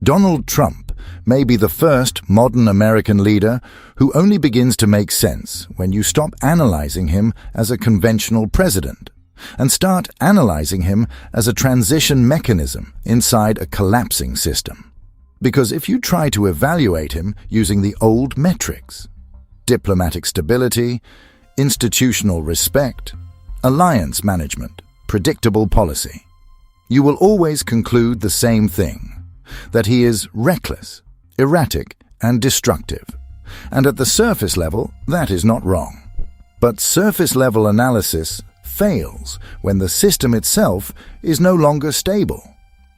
Donald Trump may be the first modern American leader who only begins to make sense when you stop analyzing him as a conventional president and start analyzing him as a transition mechanism inside a collapsing system. Because if you try to evaluate him using the old metrics, diplomatic stability, institutional respect, alliance management, predictable policy, you will always conclude the same thing, that he is reckless, erratic, and destructive. And at the surface level, that is not wrong. But surface-level analysis fails when the system itself is no longer stable.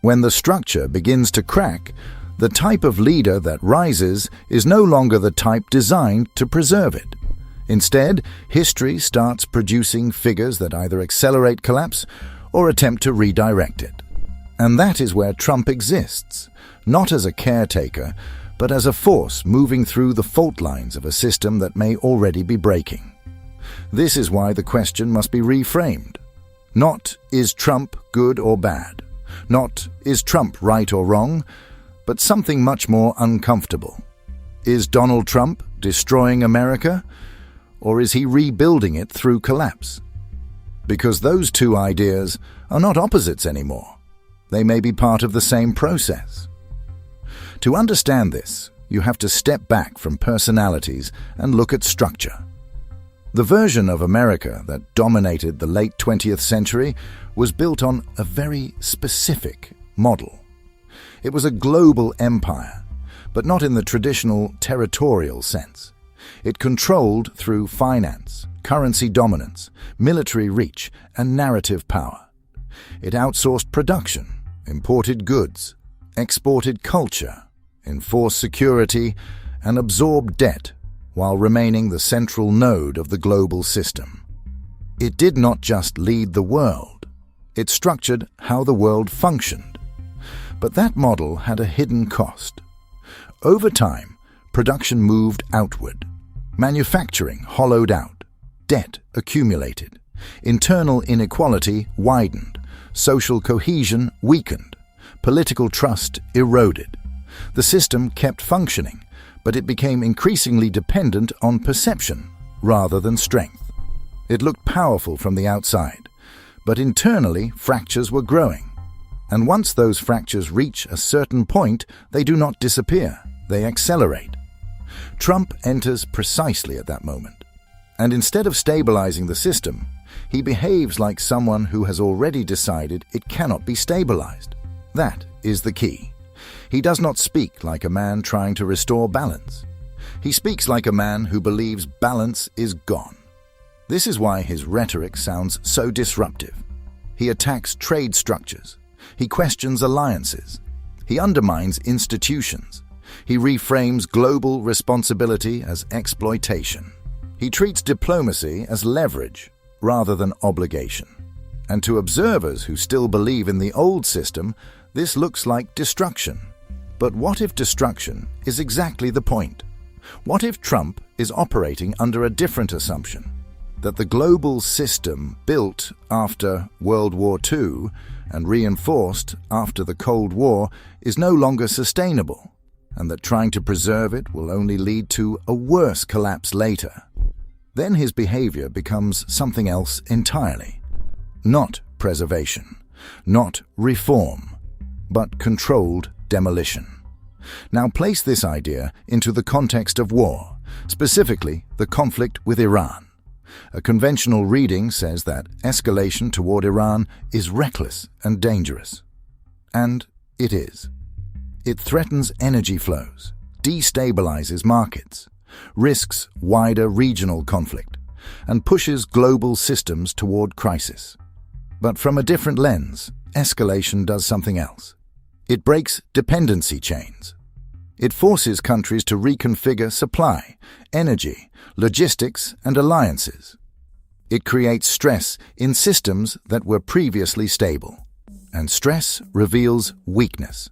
When the structure begins to crack, the type of leader that rises is no longer the type designed to preserve it. Instead, history starts producing figures that either accelerate collapse or attempt to redirect it. And that is where Trump exists, not as a caretaker, but as a force moving through the fault lines of a system that may already be breaking. This is why the question must be reframed. Not, is Trump good or bad? Not, is Trump right or wrong? But something much more uncomfortable. Is Donald Trump destroying America? Or is he rebuilding it through collapse? Because those two ideas are not opposites anymore. They may be part of the same process. To understand this, you have to step back from personalities and look at structure. The version of America that dominated the late 20th century was built on a very specific model. It was a global empire, but not in the traditional territorial sense. It controlled through finance, currency dominance, military reach, and narrative power. It outsourced production, imported goods, exported culture, enforced security, and absorbed debt while remaining the central node of the global system. It did not just lead the world, it structured how the world functioned. But that model had a hidden cost. Over time, production moved outward, manufacturing hollowed out, debt accumulated, internal inequality widened, social cohesion weakened, political trust eroded. The system kept functioning, but it became increasingly dependent on perception rather than strength. It looked powerful from the outside, but internally fractures were growing. And once those fractures reach a certain point, they do not disappear, they accelerate. Trump enters precisely at that moment. And instead of stabilizing the system, he behaves like someone who has already decided it cannot be stabilized. That is the key. He does not speak like a man trying to restore balance. He speaks like a man who believes balance is gone. This is why his rhetoric sounds so disruptive. He attacks trade structures. He questions alliances. He undermines institutions. He reframes global responsibility as exploitation. He treats diplomacy as leverage rather than obligation. And to observers who still believe in the old system, this looks like destruction. But what if destruction is exactly the point? What if Trump is operating under a different assumption? That the global system built after World War II and reinforced after the Cold War is no longer sustainable, and that trying to preserve it will only lead to a worse collapse later. Then his behavior becomes something else entirely. Not preservation, not reform, but controlled demolition. Now place this idea into the context of war, specifically the conflict with Iran. A conventional reading says that escalation toward Iran is reckless and dangerous. And it is. It threatens energy flows, destabilizes markets, risks wider regional conflict, and pushes global systems toward crisis. But from a different lens, escalation does something else. It breaks dependency chains. It forces countries to reconfigure supply, energy, logistics, and alliances. It creates stress in systems that were previously stable. And stress reveals weakness.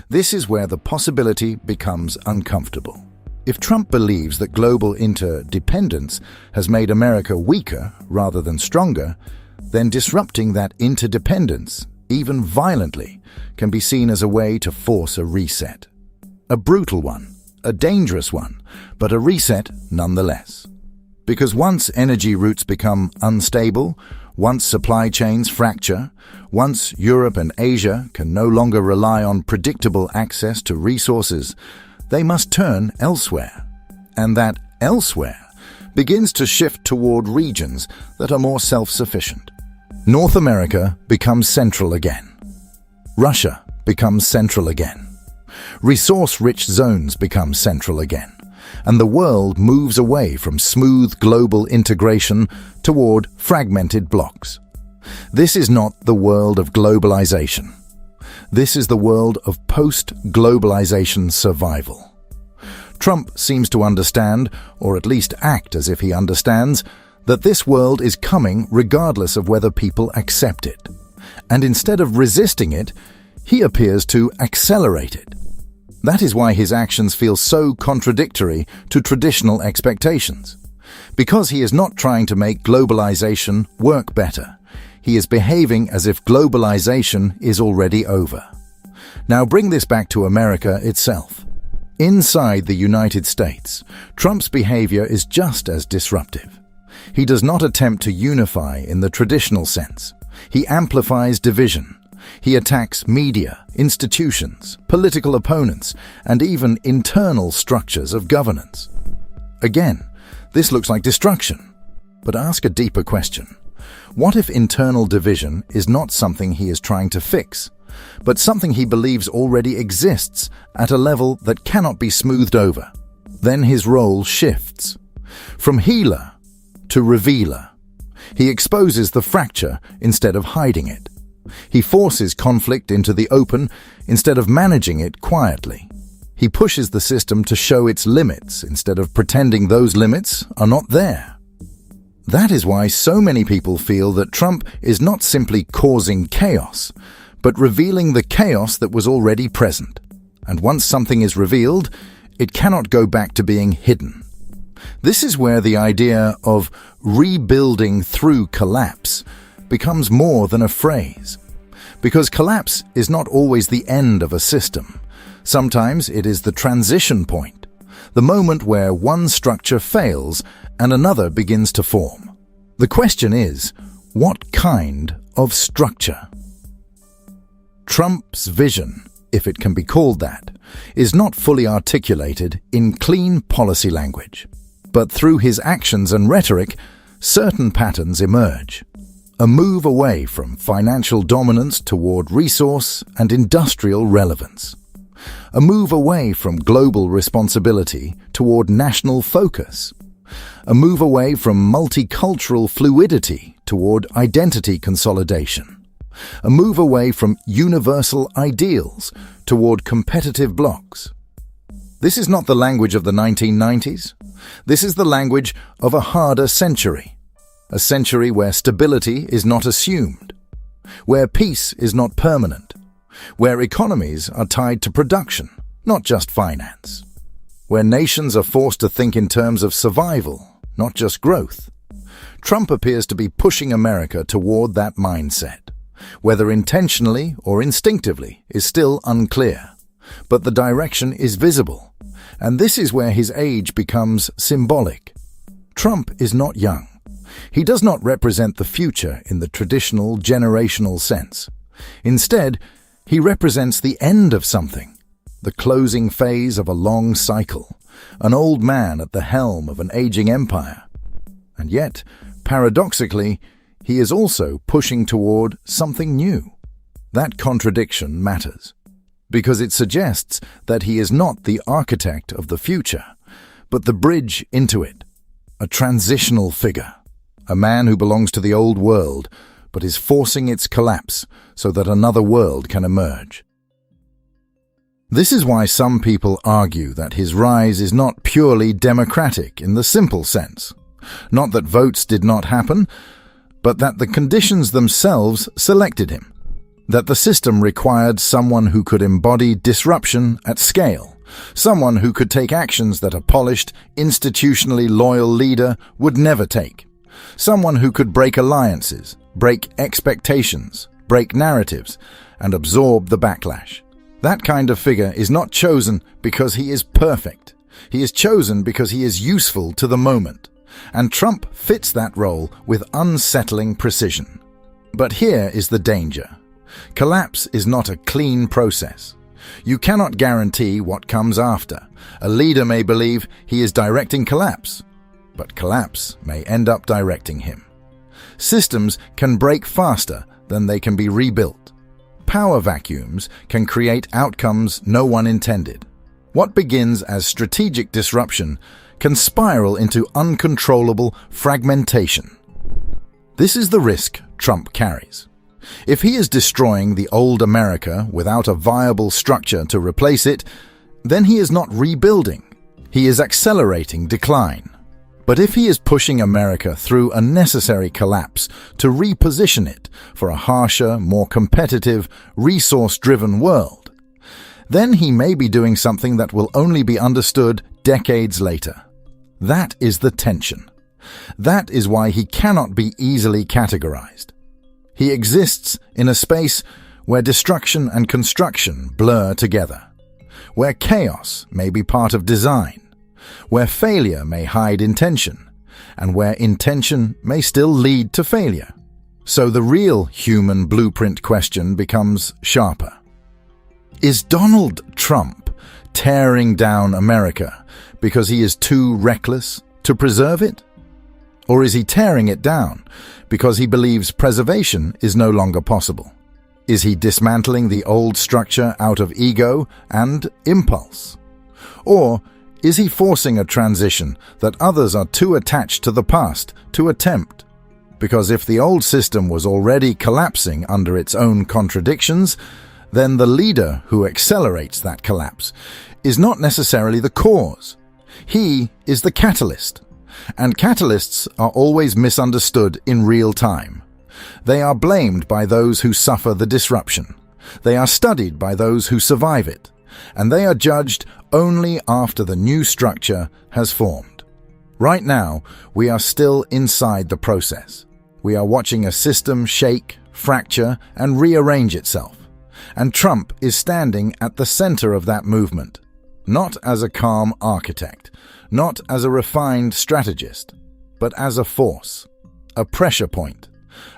This is where the possibility becomes uncomfortable. If Trump believes that global interdependence has made America weaker rather than stronger, then disrupting that interdependence even violently, can be seen as a way to force a reset. A brutal one, a dangerous one, but a reset nonetheless. Because once energy routes become unstable, once supply chains fracture, once Europe and Asia can no longer rely on predictable access to resources, they must turn elsewhere. And that elsewhere begins to shift toward regions that are more self-sufficient. North America becomes central again. Russia becomes central again. Resource-rich zones become central again. And the world moves away from smooth global integration toward fragmented blocks. This is not the world of globalization. This is the world of post-globalization survival. Trump seems to understand, or at least act as if he understands, that this world is coming regardless of whether people accept it. And instead of resisting it, he appears to accelerate it. That is why his actions feel so contradictory to traditional expectations. Because he is not trying to make globalization work better. He is behaving as if globalization is already over. Now bring this back to America itself. Inside the United States, Trump's behavior is just as disruptive. He does not attempt to unify in the traditional sense. He amplifies division. He attacks media, institutions, political opponents, and even internal structures of governance. Again, this looks like destruction. But ask a deeper question. What if internal division is not something he is trying to fix, but something he believes already exists at a level that cannot be smoothed over? Then his role shifts. From healer to revealer. He exposes the fracture instead of hiding it. He forces conflict into the open instead of managing it quietly. He pushes the system to show its limits instead of pretending those limits are not there. That is why so many people feel that Trump is not simply causing chaos, but revealing the chaos that was already present. And once something is revealed, it cannot go back to being hidden. This is where the idea of rebuilding through collapse becomes more than a phrase. Because collapse is not always the end of a system. Sometimes it is the transition point, the moment where one structure fails and another begins to form. The question is, what kind of structure? Trump's vision, if it can be called that, is not fully articulated in clean policy language. But through his actions and rhetoric, certain patterns emerge. A move away from financial dominance toward resource and industrial relevance. A move away from global responsibility toward national focus. A move away from multicultural fluidity toward identity consolidation. A move away from universal ideals toward competitive blocks. This is not the language of the 1990s. This is the language of a harder century. A century where stability is not assumed, where peace is not permanent, where economies are tied to production, not just finance, where nations are forced to think in terms of survival, not just growth. Trump appears to be pushing America toward that mindset. Whether intentionally or instinctively is still unclear, but the direction is visible, and this is where his age becomes symbolic. Trump is not young. He does not represent the future in the traditional generational sense. Instead, he represents the end of something, the closing phase of a long cycle, an old man at the helm of an aging empire. And yet, paradoxically, he is also pushing toward something new. That contradiction matters, because it suggests that he is not the architect of the future, but the bridge into it, a transitional figure. A man who belongs to the old world, but is forcing its collapse so that another world can emerge. This is why some people argue that his rise is not purely democratic in the simple sense. Not that votes did not happen, but that the conditions themselves selected him. That the system required someone who could embody disruption at scale, someone who could take actions that a polished, institutionally loyal leader would never take. Someone who could break alliances, break expectations, break narratives, and absorb the backlash. That kind of figure is not chosen because he is perfect. He is chosen because he is useful to the moment. And Trump fits that role with unsettling precision. But here is the danger. Collapse is not a clean process. You cannot guarantee what comes after. A leader may believe he is directing collapse, but collapse may end up directing him. Systems can break faster than they can be rebuilt. Power vacuums can create outcomes no one intended. What begins as strategic disruption can spiral into uncontrollable fragmentation. This is the risk Trump carries. If he is destroying the old America without a viable structure to replace it, then he is not rebuilding. He is accelerating decline. But if he is pushing America through a necessary collapse to reposition it for a harsher, more competitive, resource-driven world, then he may be doing something that will only be understood decades later. That is the tension. That is why he cannot be easily categorized. He exists in a space where destruction and construction blur together, where chaos may be part of design, where failure may hide intention, and where intention may still lead to failure. So the real human blueprint question becomes sharper. Is Donald Trump tearing down America because he is too reckless to preserve it? Or is he tearing it down because he believes preservation is no longer possible? Is he dismantling the old structure out of ego and impulse? Or is he forcing a transition that others are too attached to the past to attempt? Because if the old system was already collapsing under its own contradictions, then the leader who accelerates that collapse is not necessarily the cause. He is the catalyst. And catalysts are always misunderstood in real time. They are blamed by those who suffer the disruption. They are studied by those who survive it. And they are judged only after the new structure has formed. Right now, we are still inside the process. We are watching a system shake, fracture, and rearrange itself. And Trump is standing at the center of that movement, not as a calm architect, not as a refined strategist, but as a force, a pressure point,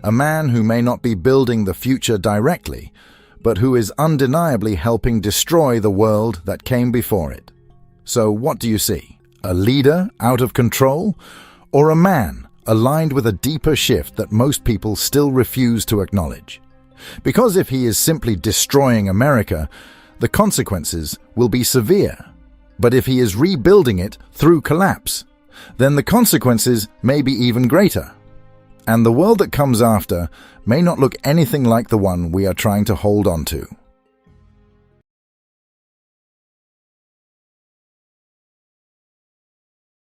a man who may not be building the future directly, but who is undeniably helping destroy the world that came before it. So what do you see? A leader out of control, or a man aligned with a deeper shift that most people still refuse to acknowledge? Because if he is simply destroying America, the consequences will be severe. But if he is rebuilding it through collapse, then the consequences may be even greater. And the world that comes after may not look anything like the one we are trying to hold on to.